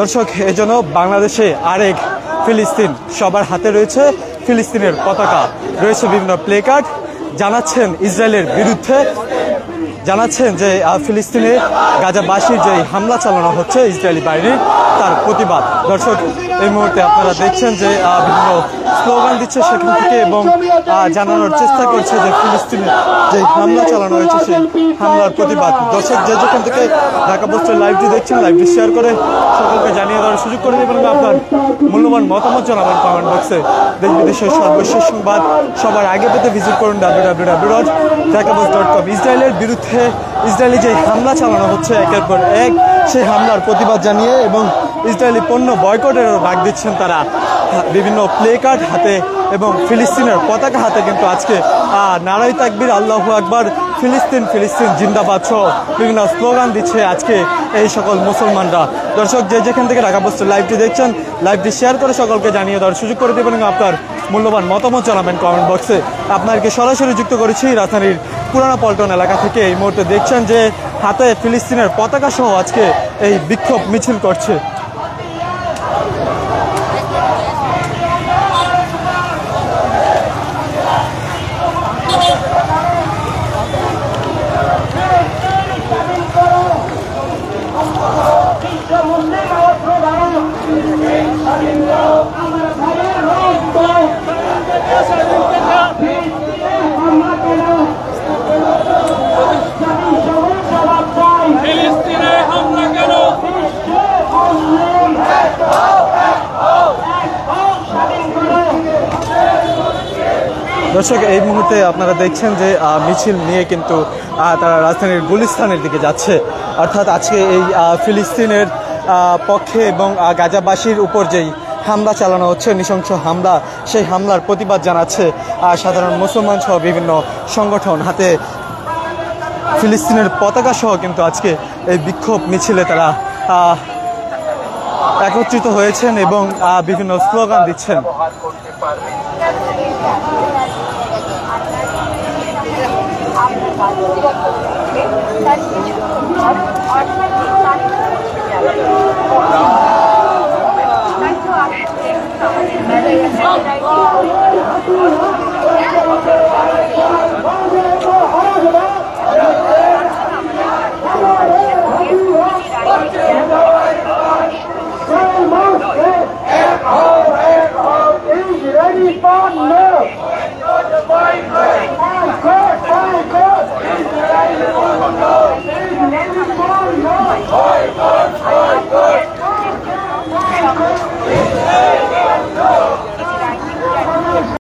দর্শক, এজন্য বাংলাদেশে আরেক ফিলিস্তিন, সবার হাতে রয়েছে ফিলিস্তিনের পতাকা, রয়েছে বিভিন্ন প্লে কার্ড, জানাচ্ছেন ইসরায়েলের বিরুদ্ধে, জানাচ্ছেন যে ফিলিস্তিনে গাজাবাসীর যে হামলা চালানো হচ্ছে ইসরায়েলি বাহিনীর, তার প্রতিবাদ। দর্শক, এই মুহূর্তে আপনারা দেখছেন যে বিভিন্ন স্লোগান দিচ্ছে সেখান থেকে এবং জানানোর চেষ্টা করছে যে ফিলিস্তিনে যে হামলা চালানো হয়েছে সেই হামলার প্রতিবাদ। দর্শক, যে যেখান থেকে ঢাকা পোস্টের লাইভটি দেখছেন, লাইভটি শেয়ার করে সকলকে জানিয়ে দেওয়ার সুযোগ করে দেবেন। আপনার মূল্যবান মতামত জানাবেন কমেন্ট বক্সে। দেশ বিদেশের সর্বশেষ সংবাদ সবার আগে পেতে ভিজিট করুন www.dhakapost.com। ইসরায়েলের বিরুদ্ধে ইসরায়েলি যে হামলা চালানো হচ্ছে একের পর এক, সেই হামলার প্রতিবাদ জানিয়ে এবং ইসরায়েলি পণ্য বয়কটেরও ডাক দিচ্ছেন তারা। বিভিন্ন প্লে কার্ড হাতে এবং ফিলিস্তিনের পতাকা হাতে কিন্তু আজকে নারাই তাকবীর, আল্লাহু আকবার, ফিলিস্তিন ফিলিস্তিন জিন্দাবাদ সহ বিভিন্ন স্লোগান দিচ্ছে আজকে এই সকল মুসলমানরা। দর্শক, যে যেখান থেকে ঢাকা পোস্টের লাইভটি দেখছেন, লাইভটি শেয়ার করে সকলকে জানিয়ে দেওয়ার সুযোগ করে দেবেন এবং আপনার মূল্যবান মতামত জানাবেন কমেন্ট বক্সে। আপনাকে সরাসরি যুক্ত করেছি রাজধানীর পুরানা পল্টন এলাকা থেকে। এই মুহূর্তে দেখছেন যে হাতে ফিলিস্তিনের পতাকা সহ আজকে এই বিক্ষোভ মিছিল করছে। দর্শক, এই মুহূর্তে আপনারা দেখছেন যে মিছিল নিয়ে কিন্তু তারা রাজধানীর গুলিস্তানের দিকে যাচ্ছে। অর্থাৎ আজকে এই ফিলিস্তিনের পক্ষে এবং গাজাবাসীর উপর যেই হামলা চালানো হচ্ছে, নৃশংস হামলা, সেই হামলার প্রতিবাদ জানাচ্ছে সাধারণ মুসলমান সহ বিভিন্ন সংগঠন। হাতে ফিলিস্তিনের পতাকা সহ কিন্তু আজকে এই বিক্ষোভ মিছিলে তারা একত্রিত হয়েছেন এবং বিভিন্ন স্লোগান দিচ্ছেন।